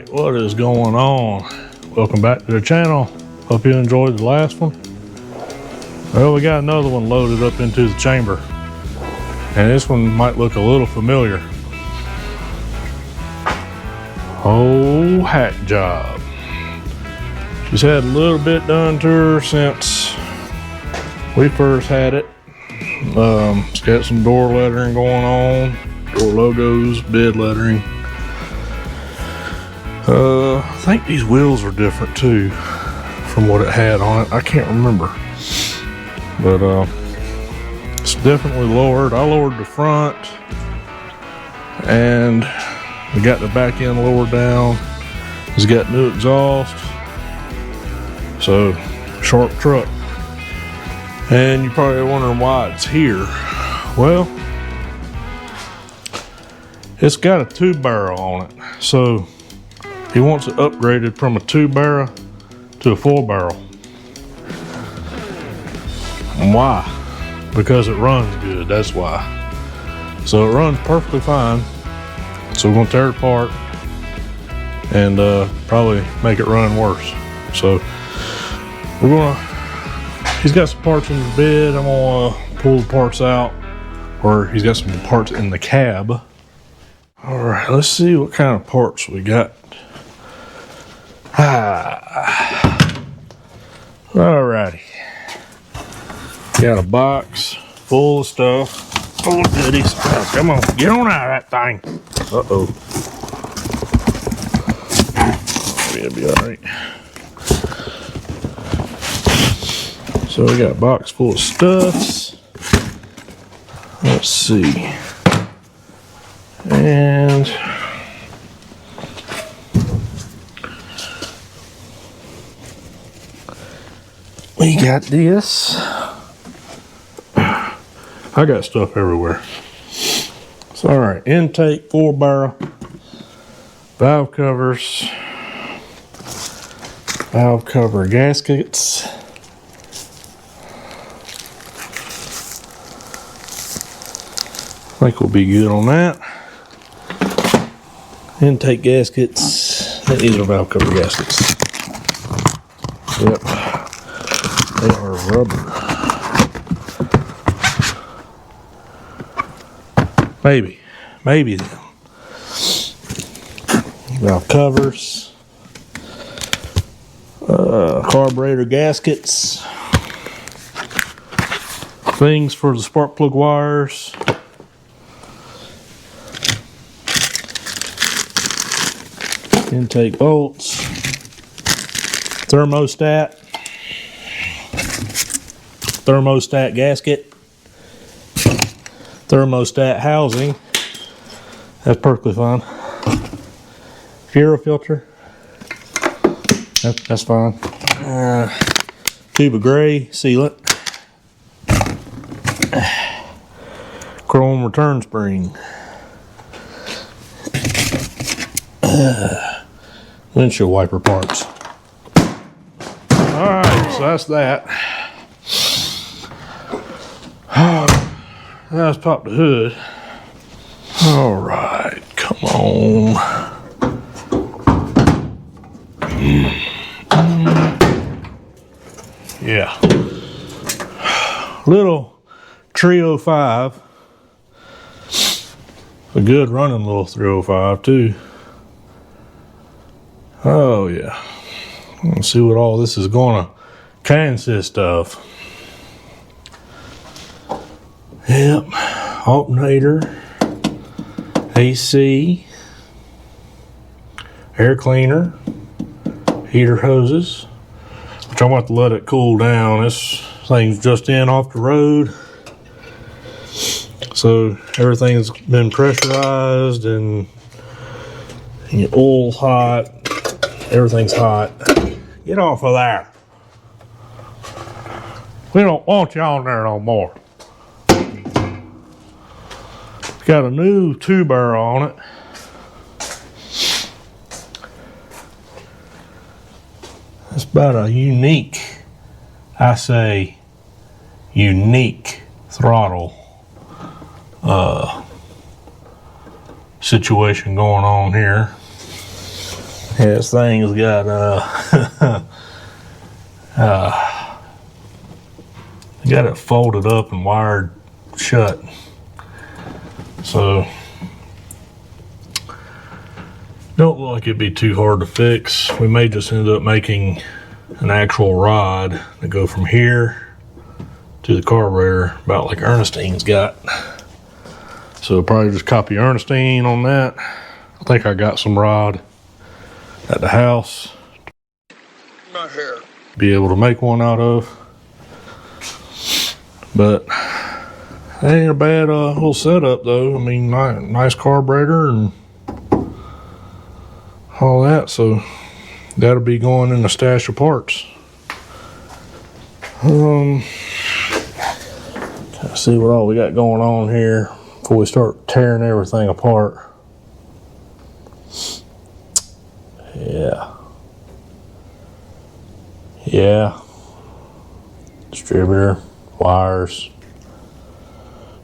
Alright, what is going on? Welcome back to the channel. Hope you enjoyed the last one. Well, we got another one loaded up into the chamber. And this one might look a little familiar. Oh, hack job. She's had a little bit done to her since we first had it. It's got some door lettering going on, door logos, bid lettering. I think these wheels are different too from what it had on it. I can't remember, but it's definitely lowered. I lowered the front and we got the back end lowered down. It's got new exhaust, so sharp truck. And you're probably wondering why it's here. Well, it's got a 2-barrel on it, so he wants it upgraded from a 2-barrel to a 4-barrel. And why? Because it runs good, that's why. So it runs perfectly fine. So we're gonna tear it apart and probably make it run worse. So he's got some parts in the bed. I'm gonna pull the parts out, or he's got some parts in the cab. All right, let's see what kind of parts we got. Alrighty. Got a box full of stuff, full of goodies. Oh, come on, get on out of that thing. Uh-oh. It'll be all right. So we got a box full of stuffs. Let's see. And we got this. I got stuff everywhere. So, all right, intake 4-barrel, valve covers, valve cover gaskets, I think we'll be good on that. Intake gaskets, these are valve cover gaskets. Yep, they are rubber. Maybe them. Valve covers, carburetor gaskets, things for the spark plug wires, intake bolts, thermostat gasket, thermostat housing, that's perfectly fine. Fuel filter, that's fine. Tube of gray sealant, chrome return spring, windshield wiper parts. Alright, so that's that. Now let's pop the hood. Alright, come on. Yeah. Little Trio 5. A good running little 305 too. Oh yeah. Let's see what all this is gonna consist of. Yep. Alternator, AC, air cleaner, heater hoses, which I'm about to let it cool down. This thing's just in off the road, so everything's been pressurized and your oil's hot, everything's hot. Get off of there. We don't want you on there no more. Got a new 2-barrel on it. It's about a unique, I say unique throttle situation going on here. Yeah, this thing's got got it folded up and wired shut. So don't look like it'd be too hard to fix. We may just end up making an actual rod that go from here to the carburetor, about like Ernestine's got. So probably just copy Ernestine on that. I think I got some rod at the house. Not here. Be able to make one out of. But that ain't a bad little setup though. I mean, nice carburetor and all that. So that'll be going in the stash of parts. Let's see what all we got going on here before we start tearing everything apart. Yeah. Distributor, wires,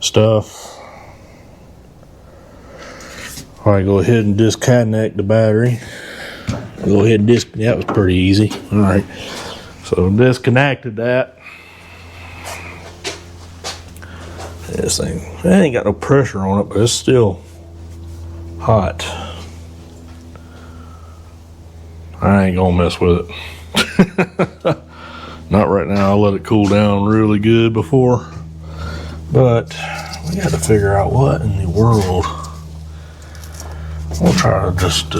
stuff. All right, go ahead and disconnect the battery. Go ahead and that was pretty easy. All right, so disconnected that. This thing, it ain't got no pressure on it, but it's still hot. I ain't gonna mess with it. Not right now. I'll let it cool down really good before. But we got to figure out what in the world. We'll try to just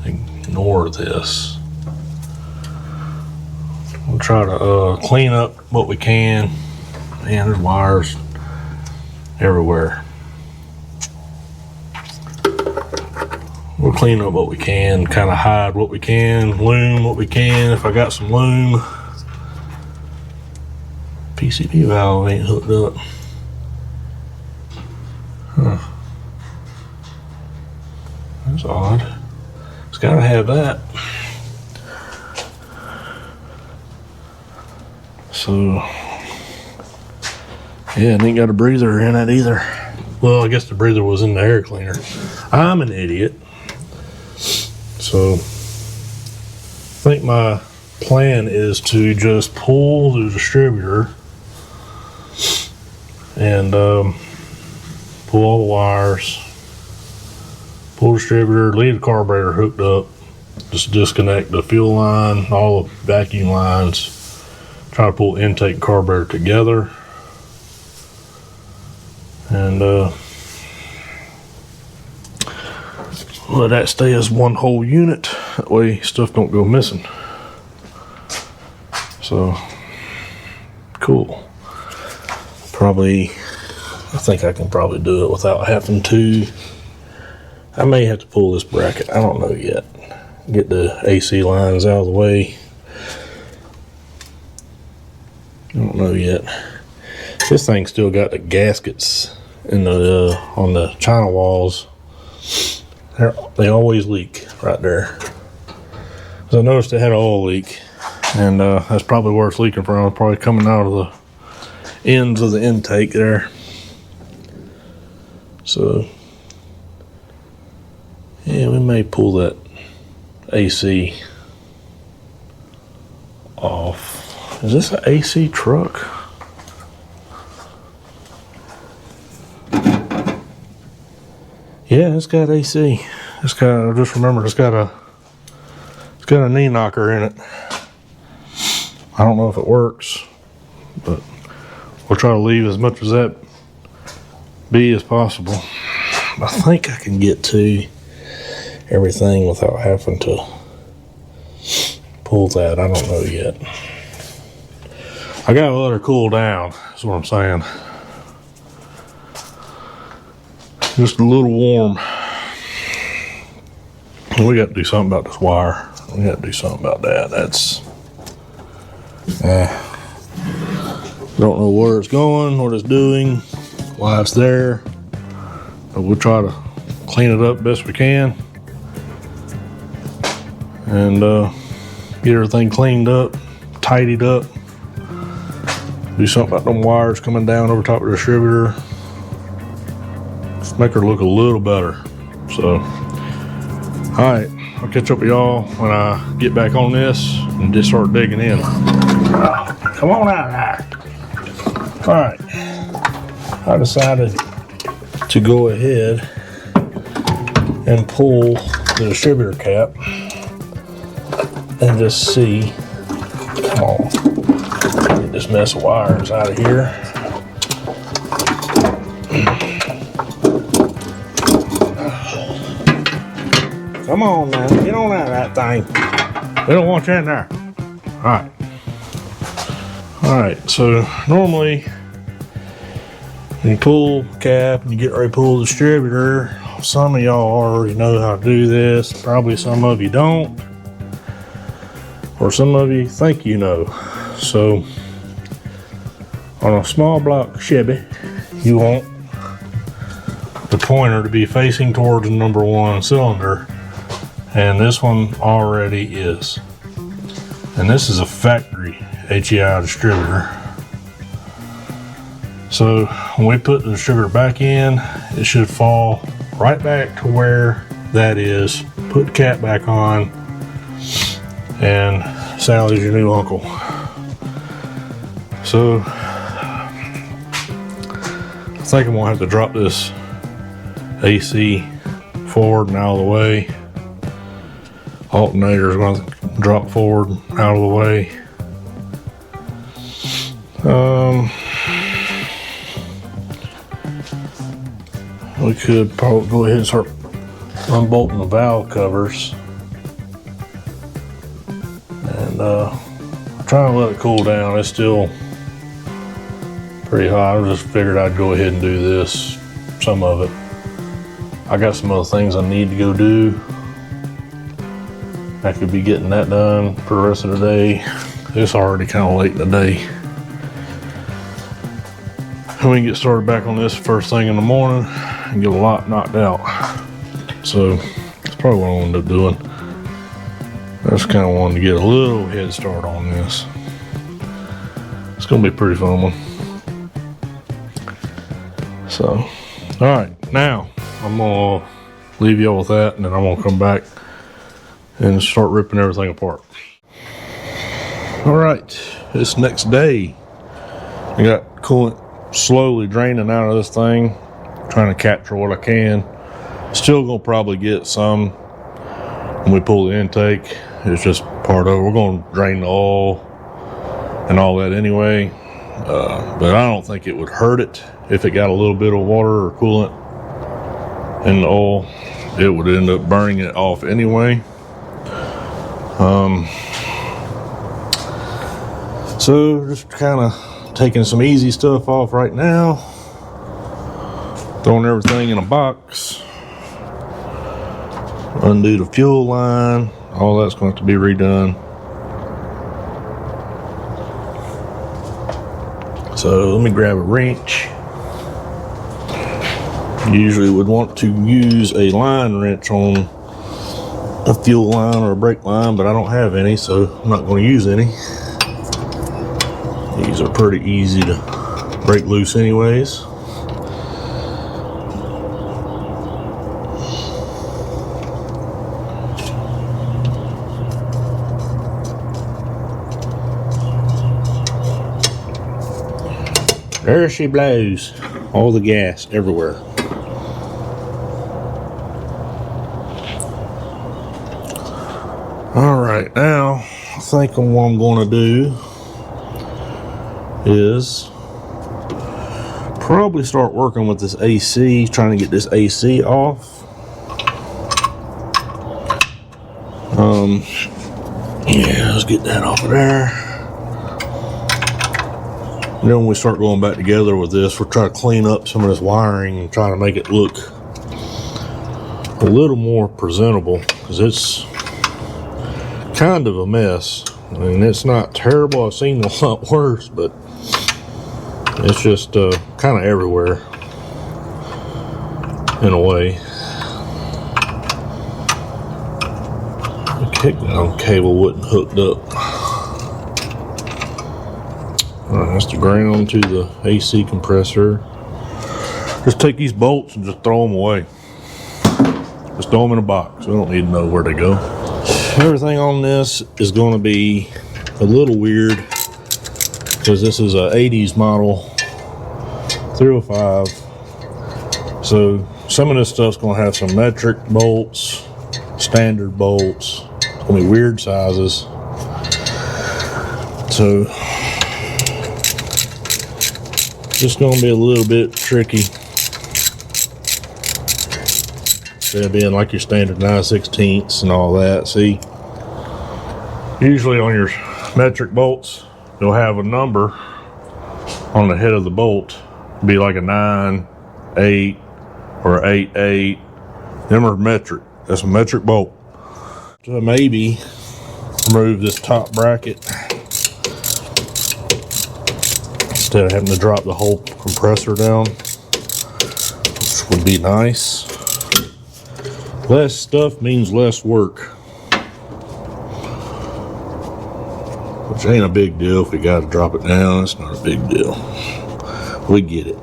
ignore this. We'll try to clean up what we can. Man, there's wires everywhere. We'll clean up what we can, kind of hide what we can, loom what we can. If I got some loom, PCV valve ain't hooked up. Huh. That's odd. It's gotta have that. So, yeah, it ain't got a breather in it either. Well, I guess the breather was in the air cleaner. I'm an idiot. So, I think my plan is to just pull the distributor and pull all the wires, pull the distributor, leave the carburetor hooked up, just disconnect the fuel line, all the vacuum lines, try to pull intake and carburetor together, and let that stay as one whole unit. That way stuff don't go missing. So, cool. I think I can probably do it without having to. I may have to pull this bracket. I don't know yet. Get the AC lines out of the way. I don't know yet. This thing still got the gaskets in the on the china walls. They always leak right there. So I noticed it had an oil leak, and that's probably where it's leaking from. Probably coming out of the ends of the intake there. So yeah, we may pull that AC off. Is this an AC truck? Yeah, it's got AC. I just remembered it's got a knee knocker in it. I don't know if it works, but we'll try to leave as much as that be as possible. I think I can get to everything without having to pull that. I don't know yet. I gotta let her cool down, is what I'm saying. Just a little warm. We got to do something about this wire. We got to do something about that. That's don't know where it's going, what it's doing, why it's there, but we'll try to clean it up best we can and get everything cleaned up, tidied up, do something about them wires coming down over top of the distributor. Make her look a little better. So, all right, I'll catch up with y'all when I get back on this and just start digging in. Come on out there. All right, I decided to go ahead and pull the distributor cap and just see. Come on, get this mess of wires out of here. Come on now, get on out of that thing. They don't want you in there. All right, so normally when you pull the cap and you get ready to pull the distributor, some of y'all already know how to do this. Probably some of you don't, or some of you think you know. So on a small block Chevy, you want the pointer to be facing towards the number 1 cylinder, and this one already is. And this is a factory HEI distributor. So when we put the distributor back in, it should fall right back to where that is. Put the cap back on, and Sally's your new uncle. So I think I'm gonna have to drop this AC forward and out of the way. Alternator is going to drop forward, out of the way. We could probably go ahead and start unbolting the valve covers. And trying to let it cool down. It's still pretty hot. I just figured I'd go ahead and do this, some of it. I got some other things I need to go do. I could be getting that done for the rest of the day. It's already kind of late in the day. And we can get started back on this first thing in the morning and get a lot knocked out. So that's probably what I want to end up doing. I just kind of wanted to get a little head start on this. It's going to be a pretty fun one. So, all right, now I'm going to leave y'all with that, and then I'm going to come back and start ripping everything apart. All right, this next day, I got coolant slowly draining out of this thing, trying to capture what I can. Still gonna probably get some when we pull the intake. It's just part of it. We're gonna drain the oil and all that anyway, but I don't think it would hurt it if it got a little bit of water or coolant in the oil. It would end up burning it off anyway. So just kind of taking some easy stuff off right now, throwing everything in a box, undo the fuel line, all that's going to have to be redone. So let me grab a wrench. Usually would want to use a line wrench on a fuel line or a brake line, but I don't have any, so I'm not going to use any. These are pretty easy to break loose anyways. There she blows. All the gas everywhere. All right, now I think what I'm going to do is probably start working with this AC, trying to get this AC off. Yeah, let's get that off of there. And then when we start going back together with this, we'll try to clean up some of this wiring and try to make it look a little more presentable, because it's kind of a mess. I mean, it's not terrible. I've seen a lot worse, but it's just kind of everywhere in a way. The kickdown cable wasn't hooked up. Alright, that's the ground to the AC compressor. Just take these bolts and just throw them away. Just throw them in a box. We don't need to know where they go. Everything on this is going to be a little weird because this is a 80s model 305. So some of this stuff's going to have some metric bolts, standard bolts. It's going to be weird sizes. So just going to be a little bit tricky. Instead of being like your standard 9/16 and all that. See, usually on your metric bolts, you'll have a number on the head of the bolt. It'll be like a 9, 8, or 8/8. Them are metric. That's a metric bolt. So maybe remove this top bracket instead of having to drop the whole compressor down, which would be nice. Less stuff means less work, which ain't a big deal. If we got to drop it down, it's not a big deal. We get it.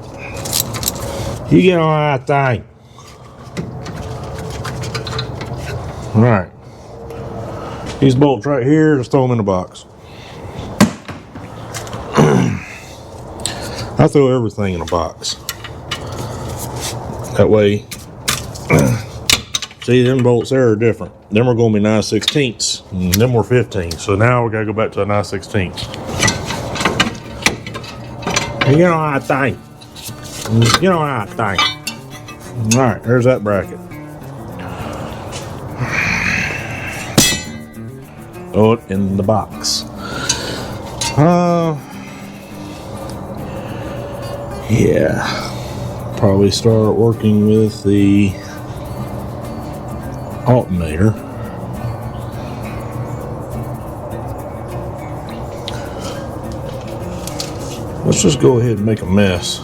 You get on that thing. All right. These bolts right here, just throw them in the box. I throw everything in a box. That way, see, them bolts there are different. Them are going to be 9/16, and them were 15. So now we got to go back to a 9/16. Get on that thing. Get on that thing. All right, there's that bracket. Throw it in the box. Yeah. Probably start working with the alternator. Let's just go ahead and make a mess.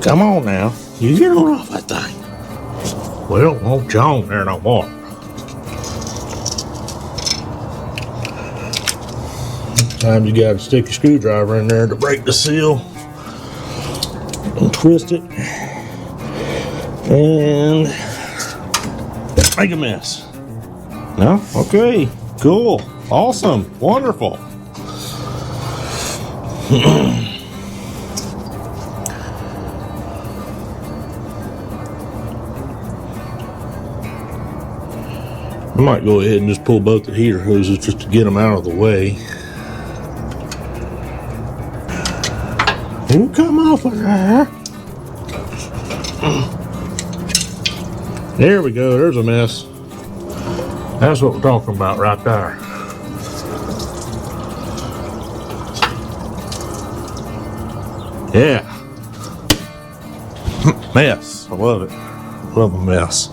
Come on now, you get on off that thing. Well, won't you on there no more? Sometimes you gotta stick your screwdriver in there to break the seal and twist it and make a mess. No? Okay, cool, awesome, wonderful. I might go ahead and just pull both the heater hoses just to get them out of the way. You come off of there. There we go, there's a mess. That's what we're talking about right there. Yeah. Mess, I love it. Love a mess.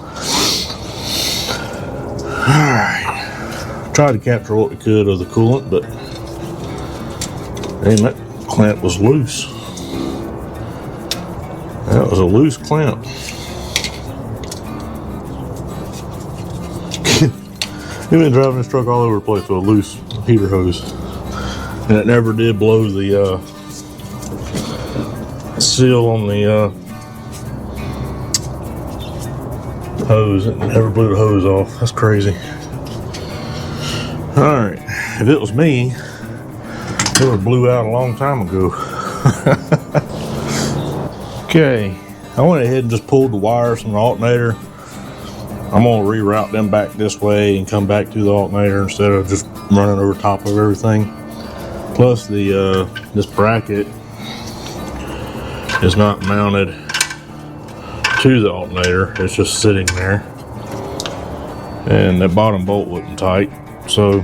Alright, tried to capture what we could of the coolant, but dang, that clamp was loose. That was a loose clamp. We've been driving this truck all over the place with a loose heater hose, and it never did blow the seal on the hose. It never blew the hose off. That's crazy. Alright, if it was me, it would have blew out a long time ago. Okay, I went ahead and just pulled the wires from the alternator. I'm going to reroute them back this way and come back to the alternator instead of just running over top of everything. Plus the this bracket is not mounted to the alternator, it's just sitting there, and that bottom bolt wasn't tight, so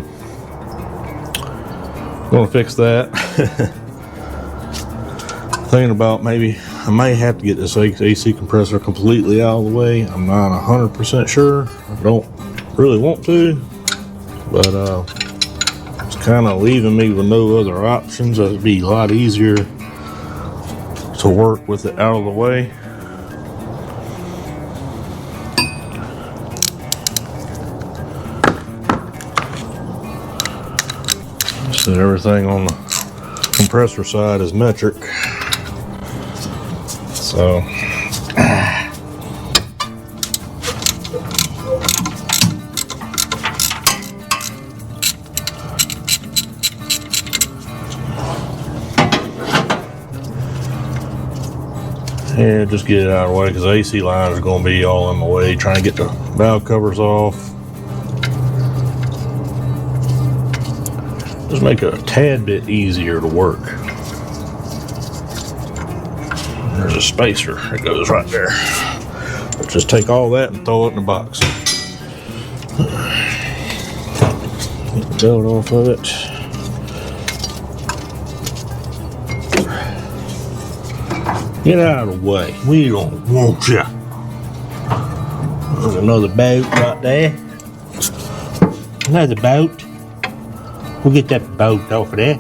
I'm gonna fix that. Thinking about maybe I may have to get this AC compressor completely out of the way. I'm not 100% sure. I don't really want to, but it's kind of leaving me with no other options. It'd be a lot easier to work with it out of the way. Set everything on the compressor side is metric. So yeah, just get it out of the way because AC lines are going to be all in the way. Trying to get the valve covers off. Just make it a tad bit easier to work. There's a spacer that goes right there. Just take all that and throw it in the box. Get the belt off of it. Get out of the way. We don't want you. There's another boat right there. Another boat. We'll get that boat off of there.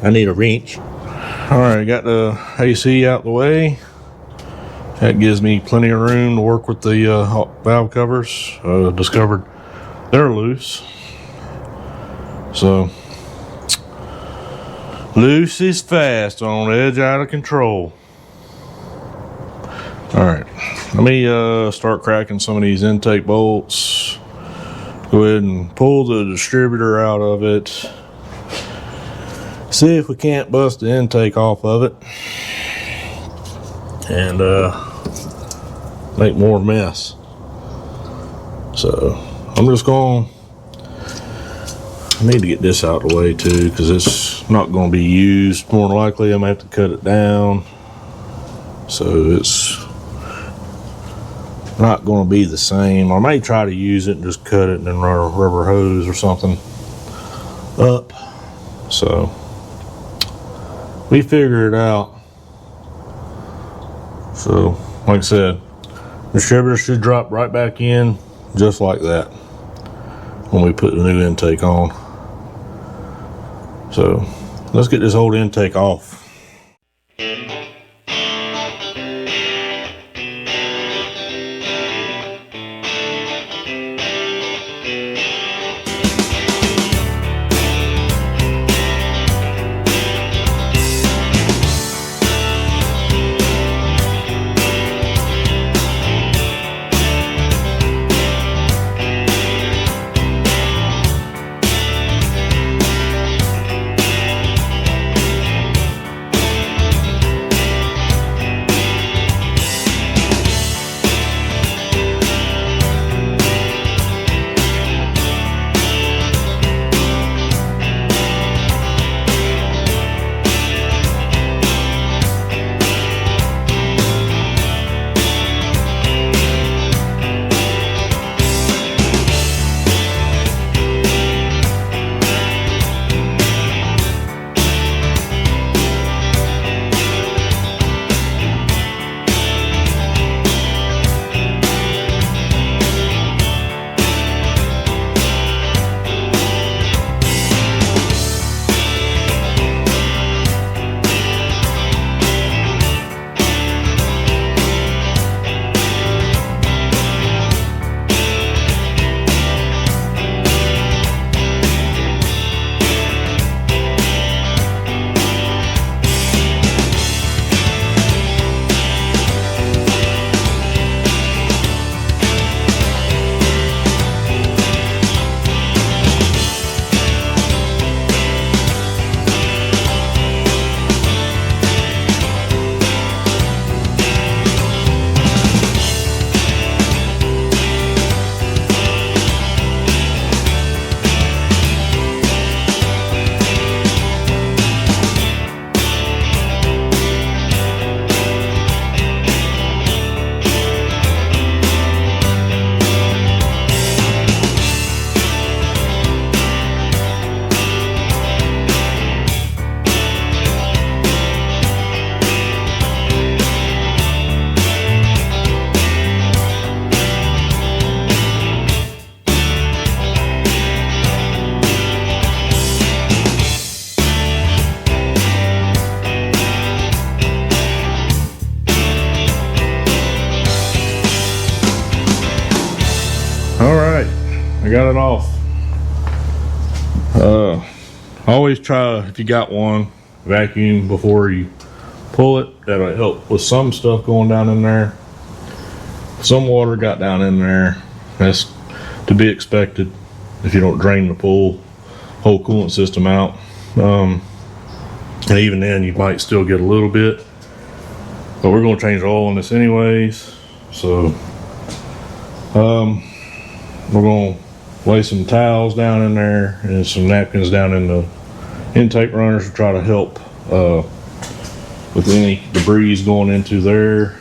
I need a wrench. Alright, got the AC out the way. That gives me plenty of room to work with the valve covers. Discovered they're loose. So, loose is fast, on edge out of control. Alright, let me start cracking some of these intake bolts. Go ahead and pull the distributor out of it. See if we can't bust the intake off of it. And make more mess. So I'm just going, I need to get this out of the way too because it's not going to be used. More than likely I'm going to have to cut it down. So it's not going to be the same. I may try to use it and just cut it and then run a rubber hose or something up. So we figure it out. So like I said, the distributor should drop right back in just like that when we put the new intake on. So let's get this old intake off. Always try, if you got one, vacuum before you pull it. That'll help with some stuff going down in there. Some water got down in there. That's to be expected if you don't drain the whole coolant system out. And even then, you might still get a little bit. But we're going to change the oil on this anyways. So we're going to lay some towels down in there and some napkins down in the intake runners to try to help with any debris going into there.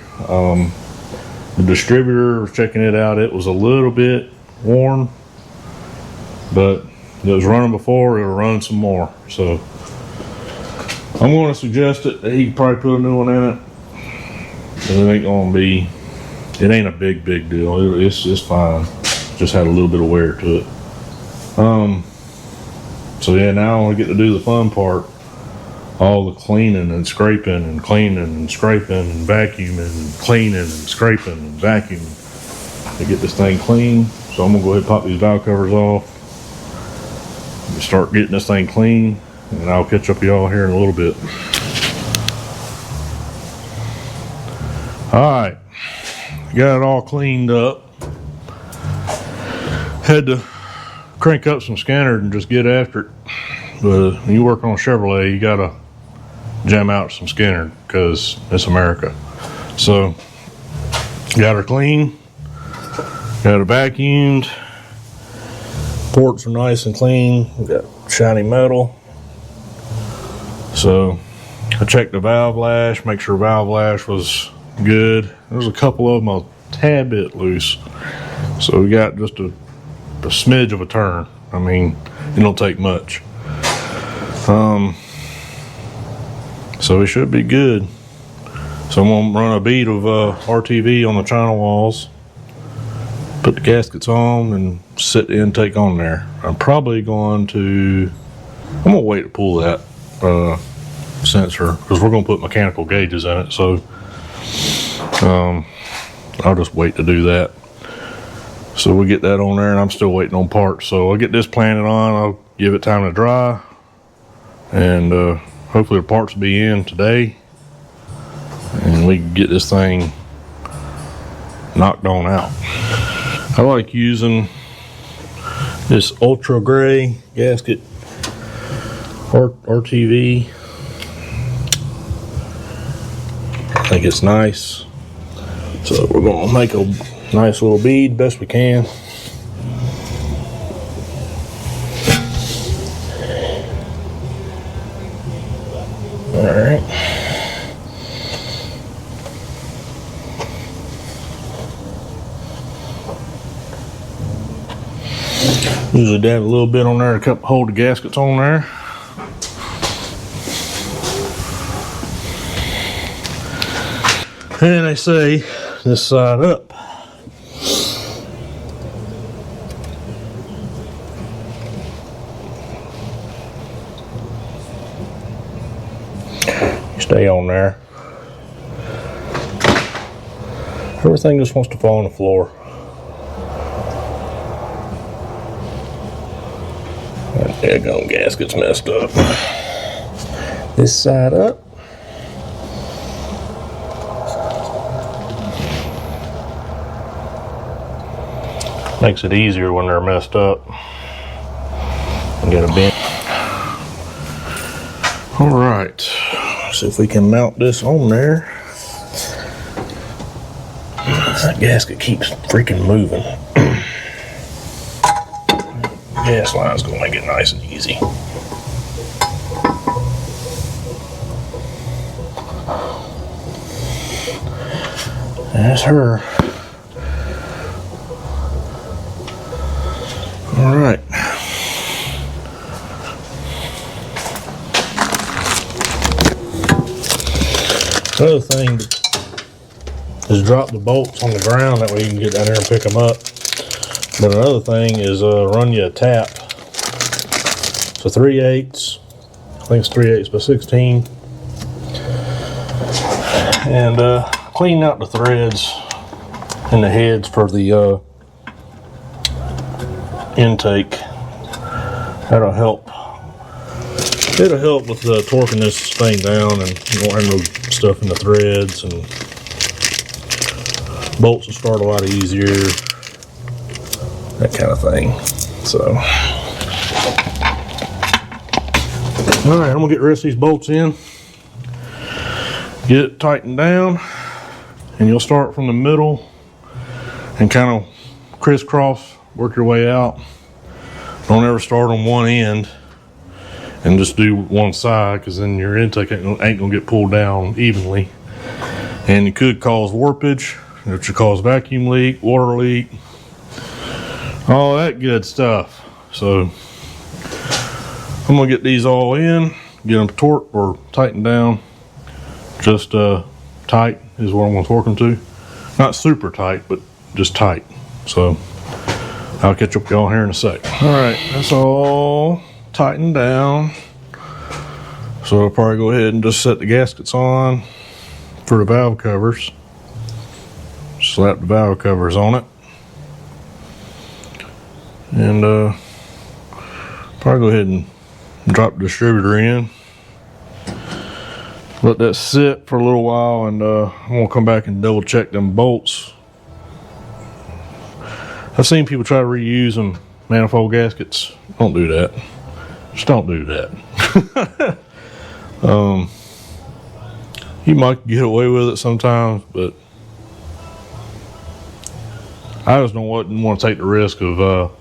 The distributor was checking it out. It was a little bit worn, but it was running before. It'll run some more. So I'm going to suggest it. He could probably put a new one in it. It ain't going to be. It ain't a big deal. It's fine. Just had a little bit of wear to it. So yeah, now I want to get to do the fun part. All the cleaning and scraping and cleaning and scraping and vacuuming and cleaning and scraping and vacuuming to get this thing clean. So I'm gonna go ahead and pop these valve covers off and start getting this thing clean, and I'll catch up with y'all here in a little bit. Alright, got it all cleaned up. Had to crank up some scanners and just get after it. But when you work on a Chevrolet, you gotta jam out some skinner because it's America. So got her clean, got her vacuumed, ports are nice and clean, we got shiny metal. So I checked the valve lash, make sure valve lash was good. There was a couple of them a tad bit loose, so we got just a smidge of a turn. I mean, it don't take much. So it should be good. So I'm gonna run a bead of RTV on the channel walls, put the gaskets on, and set the intake on there. I'm probably going to, I'm gonna wait to pull that sensor because we're gonna put mechanical gauges in it. So I'll just wait to do that. So we'll get that on there, and I'm still waiting on parts. So I'll get this planted on, I'll give it time to dry, and hopefully the parts will be in today, and we can get this thing knocked on out. I like using this ultra gray gasket RTV. I think it's nice. So we're gonna make a nice little bead best we can. All right. Usually dab a little bit on there to hold the gaskets on there. And they say this side up. Stay on there. Everything just wants to fall on the floor. There you go, gasket's messed up. This side up. Makes it easier when they're messed up. Get a bend. All right, see if we can mount this on there. That gasket keeps freaking moving. Gas line's gonna make it nice and easy. That's her. All right. Another thing is drop the bolts on the ground, that way you can get down there and pick them up. But another thing is run you a tap. So 3/8, I think it's 3/8 by 16. And clean out the threads and the heads for the intake. That'll help It'll help with torquing this thing down, and you won't have no stuff in the threads, and bolts will start a lot easier, that kind of thing. So, all right, I'm gonna get the rest of these bolts in, get it tightened down, and you'll start from the middle and kind of crisscross, work your way out. Don't ever start on one end and just do one side, because then your intake ain't gonna get pulled down evenly, and it could cause warpage, which could cause vacuum leak, water leak, all that good stuff. So I'm gonna get these all in, get them torqued or tightened down. Just tight is what I'm gonna torque them to. Not super tight, but just tight. So I'll catch up with y'all here in a sec. All right, that's all tightened down. So I'll probably go ahead and just set the gaskets on for the valve covers. Slap the valve covers on it. And probably go ahead and drop the distributor in. Let that sit for a little while, and I'm gonna come back and double check them bolts. I've seen people try to reuse them manifold gaskets. Don't do that. Just don't do that. You might get away with it sometimes, but I just don't want to take the risk of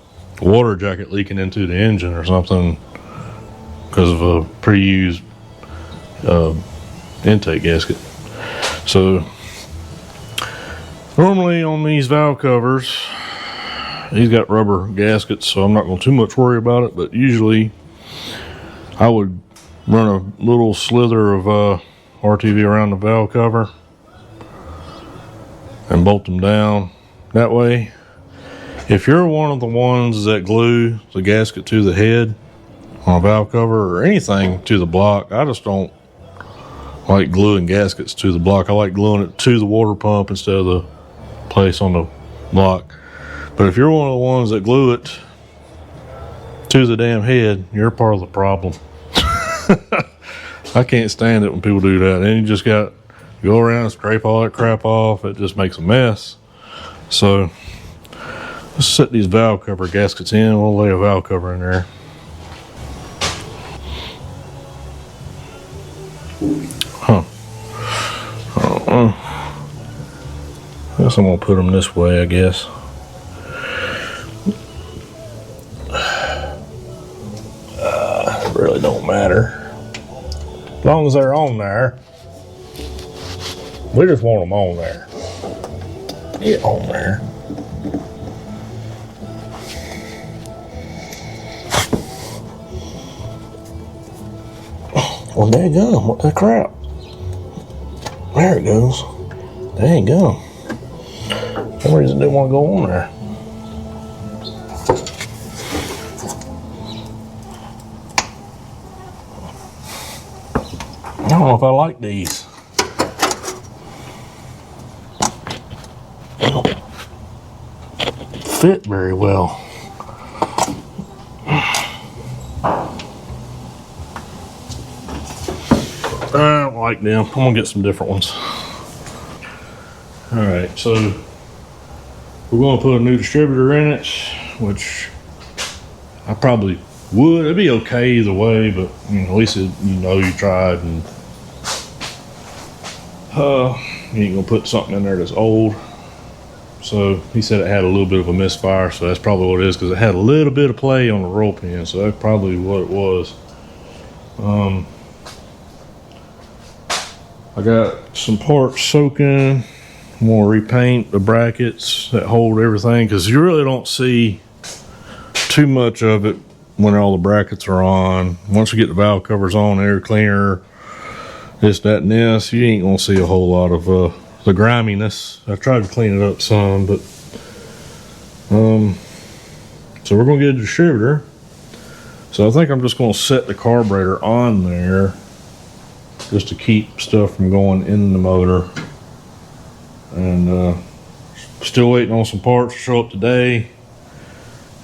water jacket leaking into the engine or something because of a pre-used intake gasket. So normally on these valve covers, he's got rubber gaskets, so I'm not going to too much worry about it, but usually I would run a little slither of RTV around the valve cover and bolt them down. That way, if you're one of the ones that glue the gasket to the head on a valve cover or anything to the block, I just don't like gluing gaskets to the block. I like gluing it to the water pump instead of the place on the block. But if you're one of the ones that glue it to the damn head, you're part of the problem. I can't stand it when people do that. And you just got to go around and scrape all that crap off. It just makes a mess. So let's set these valve cover gaskets in. We'll lay a valve cover in there. Huh. I guess I'm going to put them this way, I guess. It really don't matter. As long as they're on there. We just want them on there. Get on there. Well, there you go. What the crap? There it goes. There you go. For some reason it didn't want to go on there. I don't know if I like these. They don't fit very well. I don't like them. I'm gonna get some different ones. Alright, so we're gonna put a new distributor in it, which I probably would. It'd be okay either way, but at least you know you tried, and you ain't gonna put something in there that's old. So he said it had a little bit of a misfire, so that's probably what it is, because it had a little bit of play on the roll pin, so that's probably what it was. I got some parts soaking. I'm gonna repaint the brackets that hold everything, because you really don't see too much of it when all the brackets are on. Once you get the valve covers on, air cleaner, this, that, and this, you ain't gonna see a whole lot of the griminess. I tried to clean it up some, but so we're gonna get a distributor. So I think I'm just gonna set the carburetor on there just to keep stuff from going in the motor. And still waiting on some parts to show up today.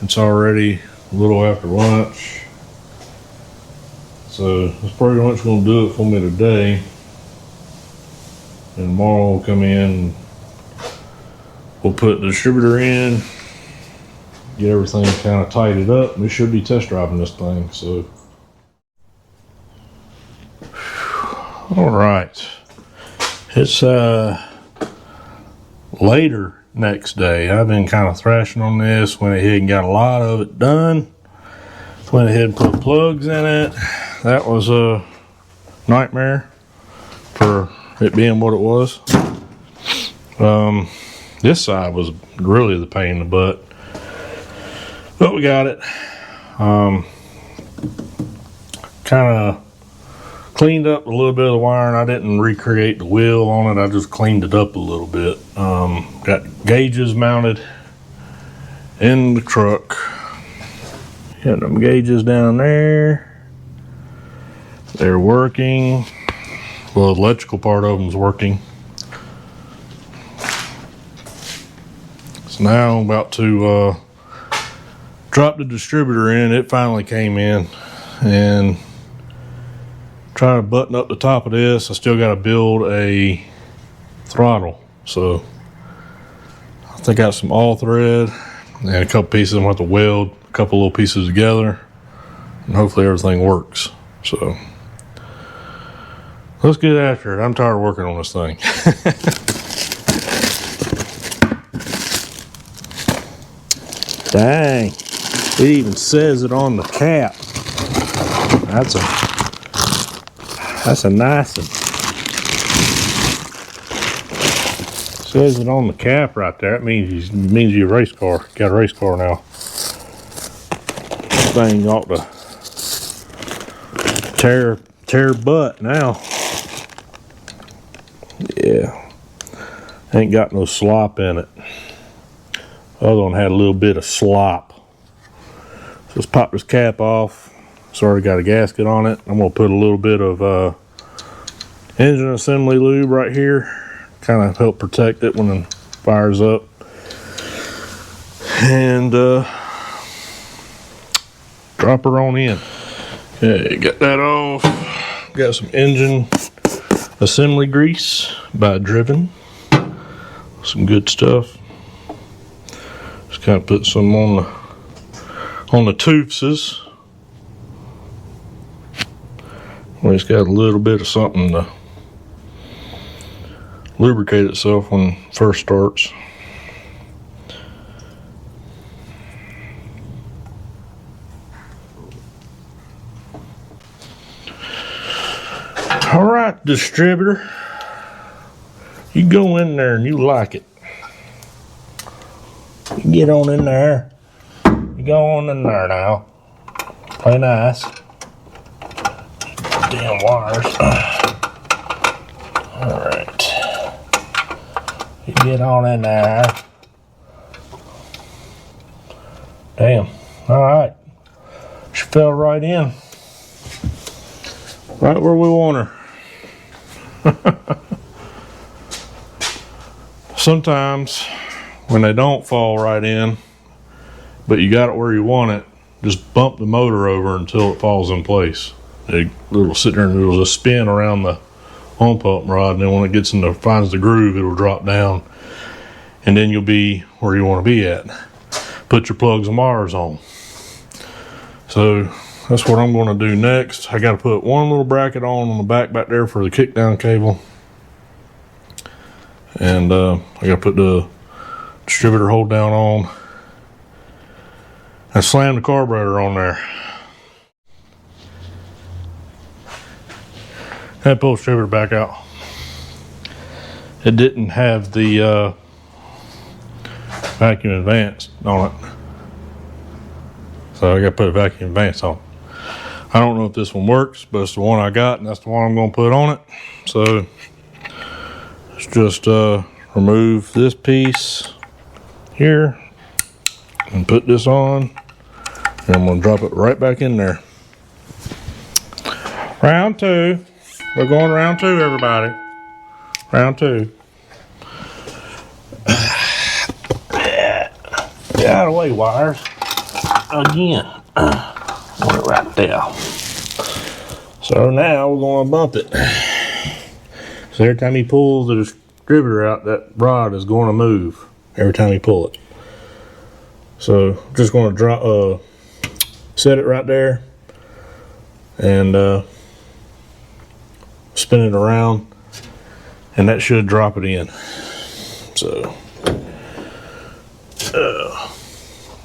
It's already a little after lunch. So that's pretty much gonna do it for me today. And tomorrow we'll come in, we'll put the distributor in, get everything kind of tidied up. We should be test driving this thing, so. All right. It's later next day. I've been kind of thrashing on this, went ahead and got a lot of it done. Went ahead and put plugs in it. That was a nightmare for it being what it was. This side was really the pain in the butt, but we got it. Kind of cleaned up a little bit of the wiring. I didn't recreate the wheel on it. I just cleaned it up a little bit. Got gauges mounted in the truck. Got them gauges down there. They're working. Well, the electrical part of them's working. So now I'm about to drop the distributor in. It finally came in, and trying to button up the top of this. I still got to build a throttle. So I think I got some all thread and a couple pieces. I'm going to have to weld a couple little pieces together, and hopefully everything works. So let's get after it. I'm tired of working on this thing. Dang, it even says it on the cap. That's a nice one. Says it on the cap right there. That means you're a race car. Got a race car now. This thing ought to tear butt now. Yeah, ain't got no slop in it. The other one had a little bit of slop. So let's pop this cap off. It's already got a gasket on it. I'm gonna put a little bit of engine assembly lube right here, kind of help protect it when it fires up. And drop her on in. Okay, got that off. Got some engine assembly grease by Driven. Some good stuff. Just kind of put some on the toothses. Well, it's got a little bit of something to lubricate itself when it first starts. All right, distributor, you go in there and you like it. You get on in there. You go on in there now. Play nice. Damn wires. All right. You get on in there. Damn. All right. She fell right in. Right where we want her. Sometimes when they don't fall right in, but you got it where you want it, just bump the motor over until it falls in place. It'll sit there and it'll just spin around the on pump rod, and then when it gets in the finds the groove, it'll drop down, and then you'll be where you want to be at. Put your plugs and wires on. So that's what I'm going to do next. I got to put one little bracket on the back there for the kick down cable, and I got to put the distributor hold down on. I slam the carburetor on there. I pull the distributor back out. It didn't have the vacuum advanced on it, so I got to put a vacuum advance on. I don't know if this one works, but it's the one I got, and that's the one I'm going to put on it. So let's just remove this piece here and put this on, and I'm going to drop it right back in there. Round two. We're going round two, everybody. Round two. Get out of the way, wires. Again. Put it right there. So now we're going to bump it. So every time he pulls the distributor out, that rod is going to move every time you pull it. So just going to set it right there and spin it around, and that should drop it in. So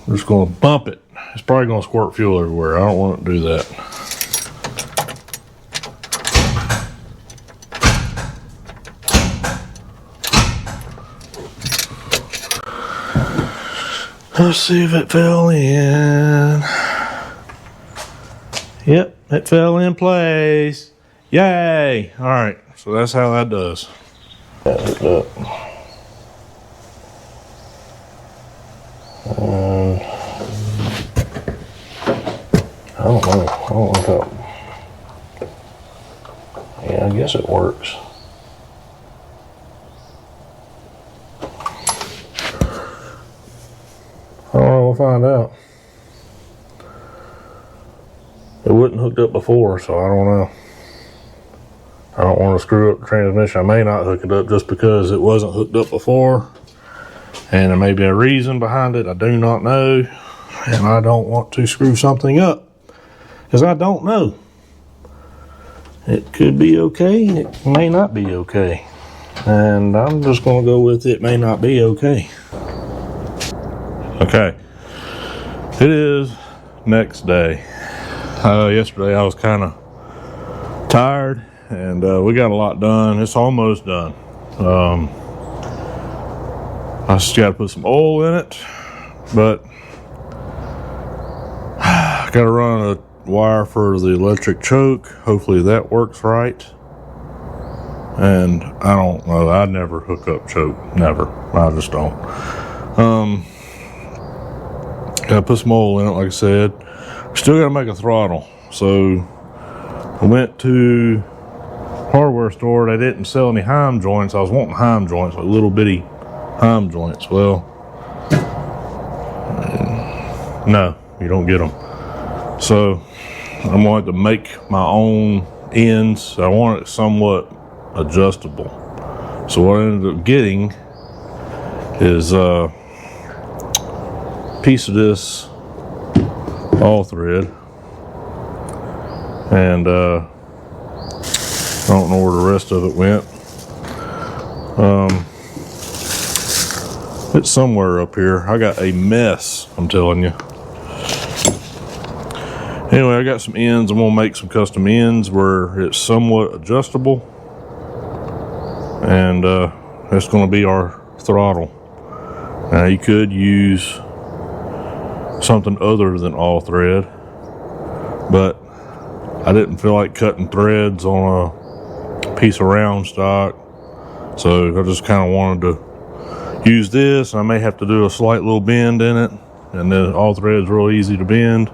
I'm just going to bump it. It's probably going to squirt fuel everywhere. I don't want it to do that. Let's see if it fell in. Yep, it fell in place. Yay! All right, so that's how that does. That hooked up. I don't know. I don't know if that. Yeah, I guess it works. I don't know. We'll find out. It wasn't hooked up before, so I don't know. I don't want to screw up the transmission. I may not hook it up just because it wasn't hooked up before. And there may be a reason behind it. I do not know. And I don't want to screw something up, because I don't know. It could be okay. It may not be okay. And I'm just going to go with it may not be okay. Okay. It is next day. Yesterday I was kind of tired, and we got a lot done. It's almost done. I just got to put some oil in it, but I got to run a wire for the electric choke. Hopefully that works right. And I don't know. I never hook up choke. Never. I just don't. Got to put some oil in it, like I said. Still got to make a throttle. So I went to hardware store. They didn't sell any Heim joints. I was wanting Heim joints, like little bitty Heim joints. Well, no, you don't get them. So I'm going to make my own ends. I want it somewhat adjustable. So what I ended up getting is a piece of this all thread, and I don't know where the rest of it went. It's somewhere up here. I got a mess, I'm telling you. Anyway, I got some ends. I'm gonna make some custom ends where it's somewhat adjustable, and that's gonna be our throttle. Now you could use something other than all thread, but I didn't feel like cutting threads on a piece of round stock, so I just kind of wanted to use this. I may have to do a slight little bend in it, and then all thread's real easy to bend,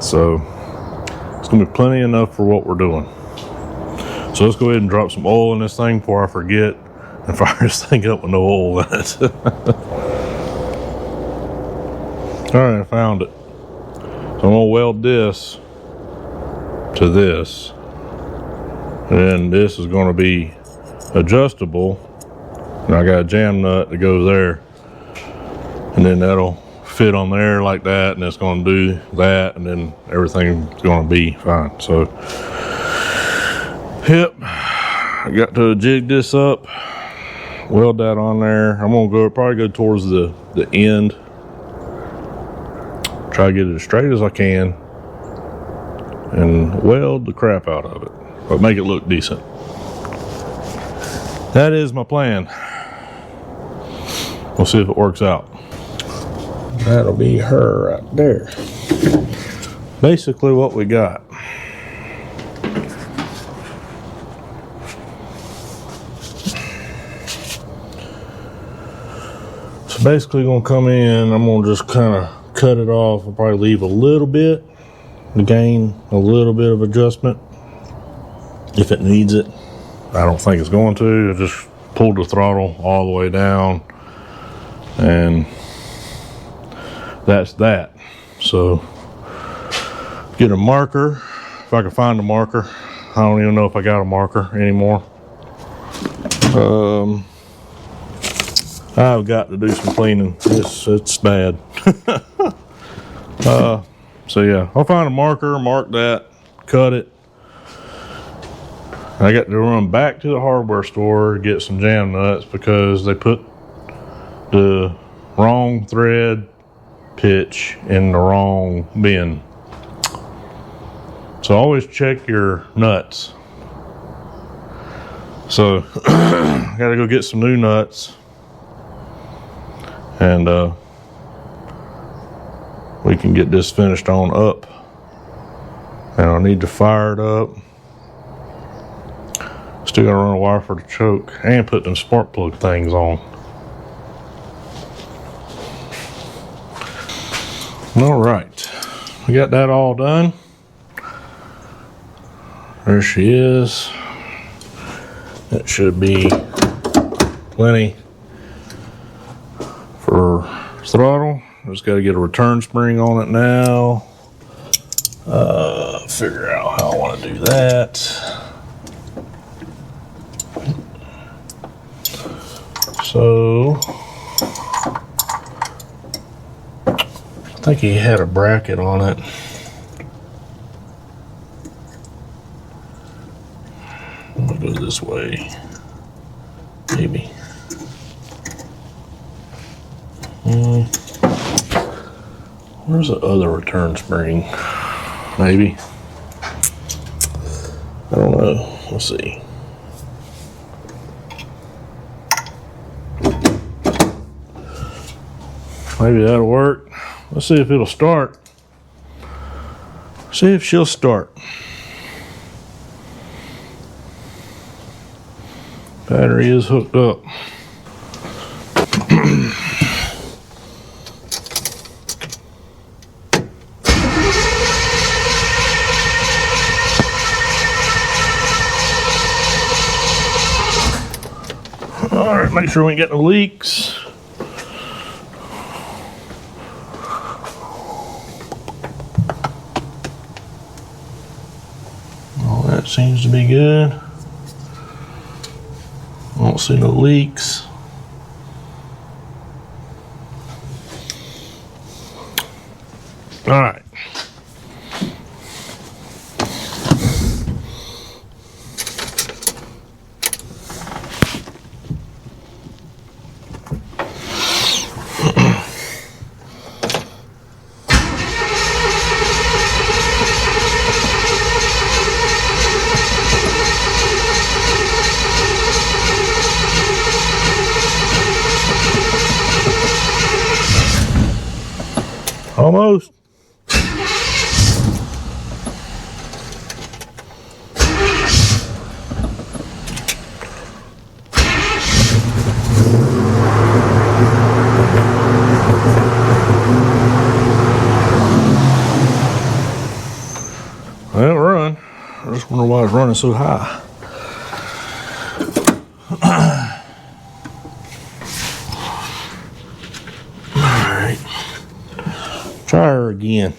so it's gonna be plenty enough for what we're doing. So let's go ahead and drop some oil in this thing before I forget and fire this thing up with no oil in it. Alright, I found it. So I'm gonna weld this to this, and this is gonna be adjustable, and I got a jam nut that goes there, and then that'll fit on there like that, and it's gonna do that, and then everything's gonna be fine. So yep, I got to jig this up, weld that on there. I'm gonna probably go towards the end, try to get it as straight as I can, and weld the crap out of it, but make it look decent. That is my plan. We'll see if it works out. That'll be her right there. Basically what we got. So basically gonna come in, I'm gonna just kind of cut it off. I'll probably leave a little bit to gain a little bit of adjustment if it needs it. I don't think it's going to. I just pulled the throttle all the way down, and that's that. So get a marker, if I can find a marker. I don't even know if I got a marker anymore. I've got to do some cleaning. It's bad. So yeah, I'll find a marker, mark that, cut it. I got to run back to the hardware store to get some jam nuts because they put the wrong thread pitch in the wrong bin. So always check your nuts. So gotta go get some new nuts, and we can get this finished on up. And I need to fire it up. Still gotta run a wire for the choke and put them spark plug things on. All right, we got that all done. There she is. That should be plenty for throttle. Just got to get a return spring on it now. Figure out how I want to do that. So I think he had a bracket on it. I'll go this way, maybe. Where's the other return spring? Maybe. I don't know. We'll see. Maybe that'll work. Let's see if it'll start. See if she'll start. Battery is hooked up. All right, make sure we ain't got no leaks. All that seems to be good. I don't see no leaks. All right. Almost. Well, run. I just wonder why it's running so high. Try her again.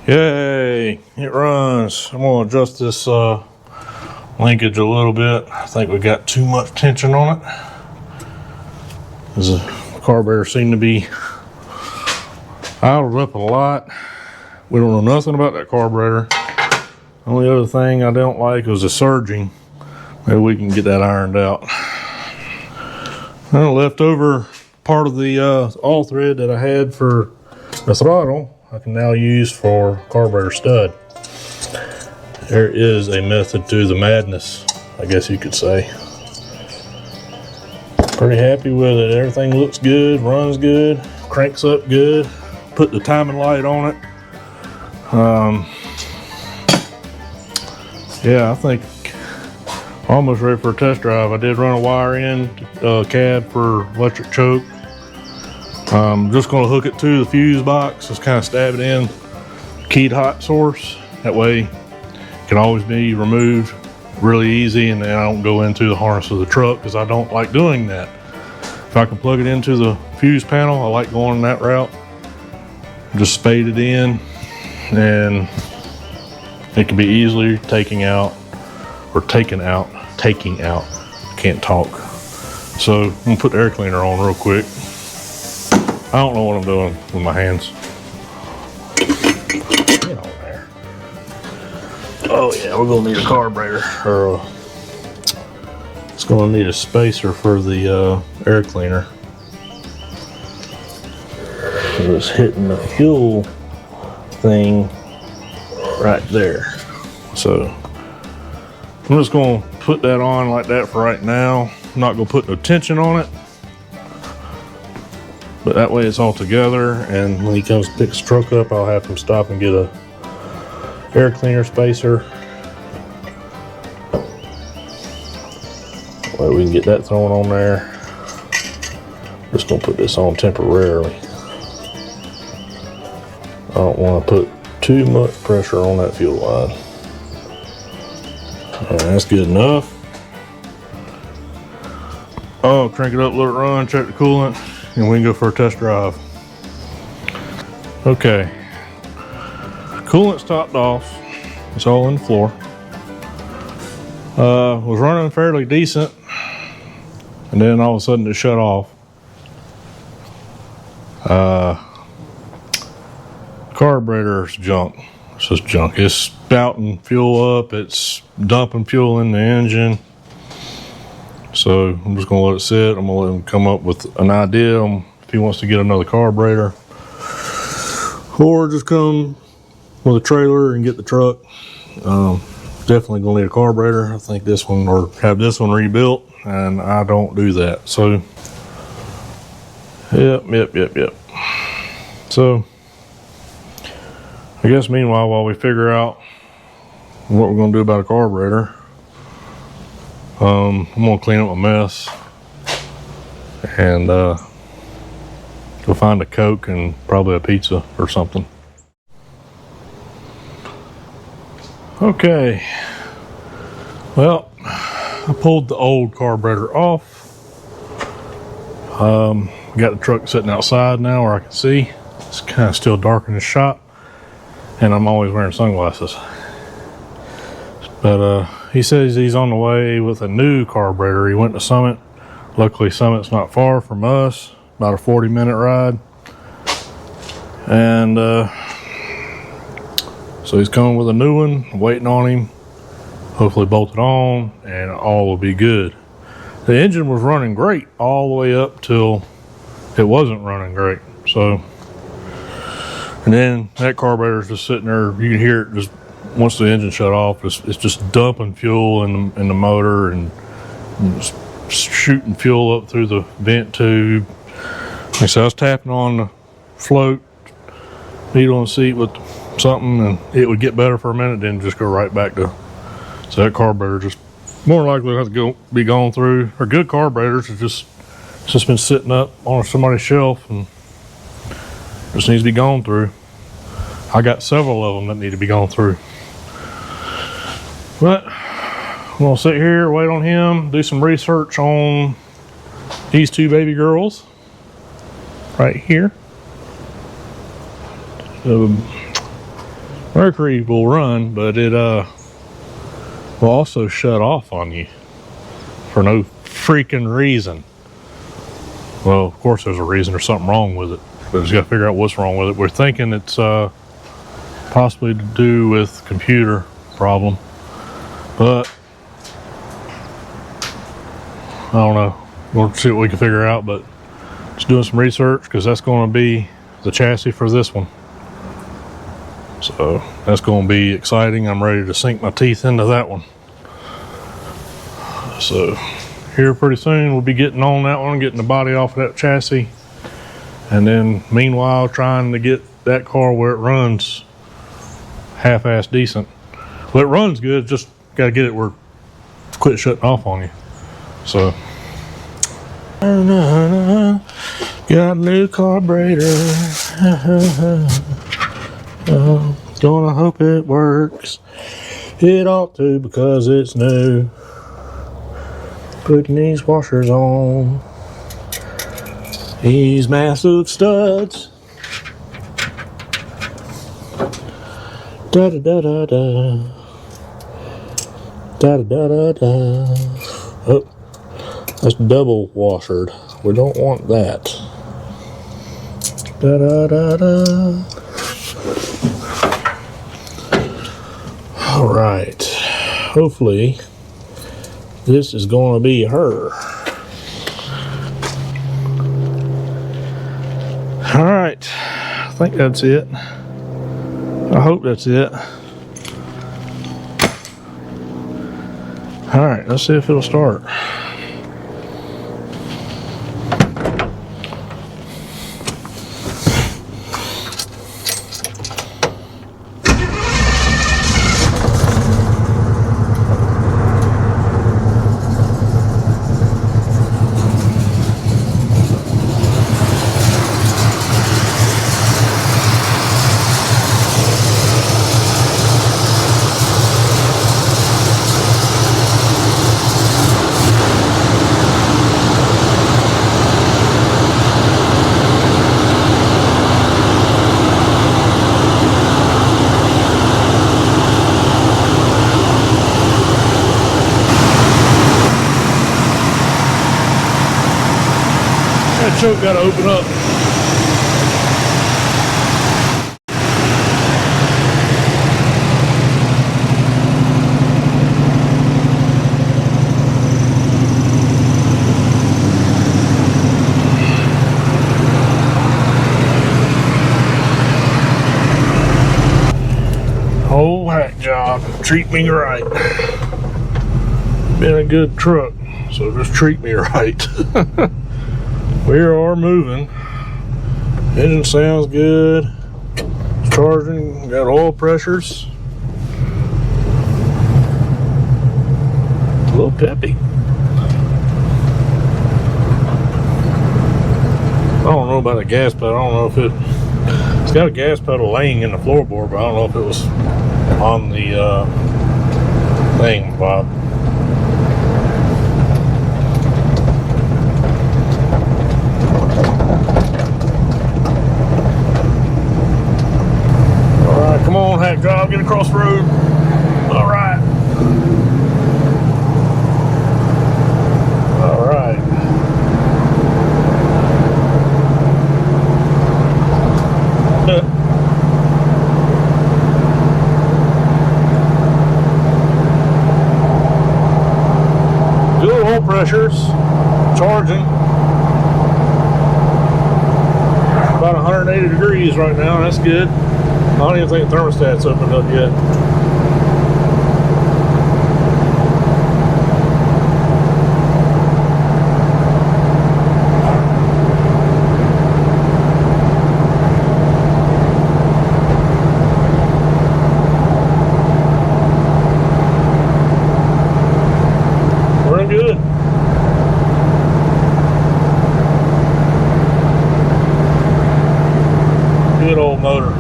Yay, it runs. I'm gonna adjust this linkage a little bit. I think we got too much tension on it. The carburetor seemed to be idled up a lot. We don't know nothing about that carburetor. Only other thing I don't like was the surging. Maybe we can get that ironed out. The leftover part of the all thread that I had for the throttle, I can now use for carburetor stud. There is a method to the madness, I guess you could say. Pretty happy with it. Everything looks good, runs good, cranks up good. Put the timing light on it. Yeah, I think almost ready for a test drive. I did run a wire in cab for electric choke. Just going to hook it to the fuse box. Just kind of stab it in, keyed hot source. That way it can always be removed really easy, and then I don't go into the harness of the truck because I don't like doing that. If I can plug it into the fuse panel, I like going that route. Just spade it in, and it can be easily taken out. Can't talk. So I'm gonna put the air cleaner on real quick. I don't know what I'm doing with my hands. Get on there. Oh yeah, we're gonna need a carburetor, or it's gonna need a spacer for the air cleaner. It's hitting the fuel thing right there. So I'm just gonna put that on like that for right now. I'm not gonna put no tension on it, but that way it's all together, and when he comes to pick his truck up, I'll have him stop and get a air cleaner spacer. That way we can get that thrown on there. Just gonna put this on temporarily. I don't want to put too much pressure on that fuel line. All right, that's good enough. Oh, crank it up, let it run, check the coolant, and we can go for a test drive. Okay, coolant's topped off. It's all in the floor. Was running fairly decent, and then all of a sudden it shut off. Carburetor's junk. It's just junk. It's spouting fuel up. It's dumping fuel in the engine. So I'm just gonna let it sit. I'm gonna let him come up with an idea if he wants to get another carburetor, or just come with a trailer and get the truck. Definitely gonna need a carburetor. I think this one, or have this one rebuilt, and I don't do that. So yep. So I guess meanwhile, while we figure out what we're gonna do about a carburetor, I'm gonna clean up my mess and go find a Coke and probably a pizza or something. Okay, well, I pulled the old carburetor off. Got the truck sitting outside now where I can see. It's kind of still dark in the shop, and I'm always wearing sunglasses. But he says he's on the way with a new carburetor. He went to Summit. Luckily, Summit's not far from us, about a 40-minute ride. And so he's coming with a new one, waiting on him. Hopefully bolted on, and all will be good. The engine was running great all the way up till it wasn't running great. So, and then that carburetor's just sitting there. You can hear it just once the engine shut off. It's just dumping fuel in the motor and just shooting fuel up through the vent tube. Like so I was tapping on the float needle on the seat with something, and it would get better for a minute, then just go right back to. So that carburetor just more likely has to be gone through. Or good carburetors, it's just been sitting up on somebody's shelf and just needs to be gone through. I got several of them that need to be gone through. But I'm gonna sit here, wait on him, do some research on these two baby girls right here. Mercury will run, but it will also shut off on you for no freaking reason. Well, of course there's a reason. There's something wrong with it, but just got to figure out what's wrong with it. We're thinking it's possibly to do with computer problem, but I don't know. We'll see what we can figure out, but just doing some research because that's going to be the chassis for this one. So that's going to be exciting. I'm ready to sink my teeth into that one. So here pretty soon we'll be getting on that one, getting the body off of that chassis, and then meanwhile trying to get that car where it runs half-ass decent. Well, it runs good, just got to get it where it quit shutting off on you. So got a new carburetor. Gonna hope it works. It ought to because it's new. Putting these washers on. These massive studs. Da da da da da. Da da da da da. Oh, that's double washered. We don't want that. Da da da da. All right. Hopefully, this is going to be her. All right. I think that's it. I hope that's it. All right. Let's see if it'll start. That choke got to open up. Whole hack job. Treat me right. Been a good truck, so just treat me right. We are moving. Engine sounds good. It's charging. Got oil pressures. A little peppy. I don't know about a gas pedal. I don't know if it's got a gas pedal laying in the floorboard, but I don't know if it was on the thing, Bob. Come on, hack job, get across the road. All right. All right. Good oil pressures, charging. About 180 degrees right now, that's good. I don't even think the thermostat's opened up yet. Running good. Good old motor.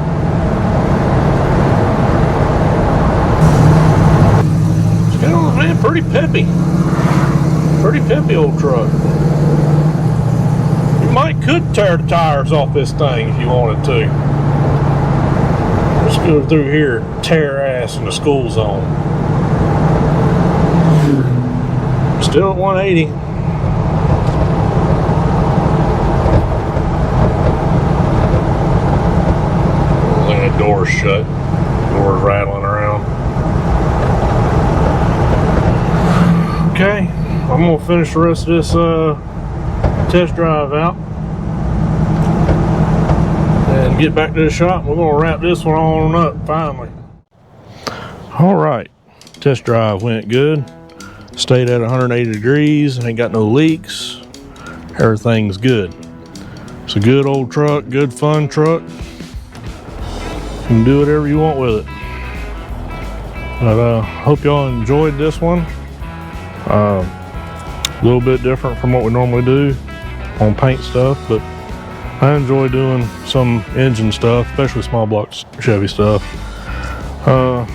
Pretty peppy old truck. You could tear the tires off this thing if you wanted to. It's Go through here, tear ass in the school zone. Still at 180. That door's shut. Door's rattling around. Okay, I'm gonna finish the rest of this test drive out and get back to the shop. We're gonna wrap this one on up finally. All right, test drive went good. Stayed at 180 degrees. Ain't got no leaks. Everything's good. It's a good old truck, good fun truck. You can do whatever you want with it. But hope y'all enjoyed this one. A little bit different from what we normally do on paint stuff, but I enjoy doing some engine stuff, especially small block Chevy stuff. I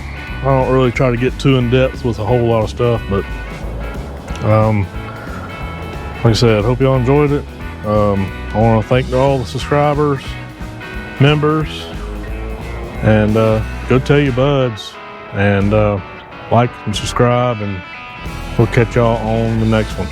don't really try to get too in depth with a whole lot of stuff, but like I said, hope y'all enjoyed it. I want to thank all the subscribers, members, and go tell your buds, and like and subscribe, and we'll catch y'all on the next one.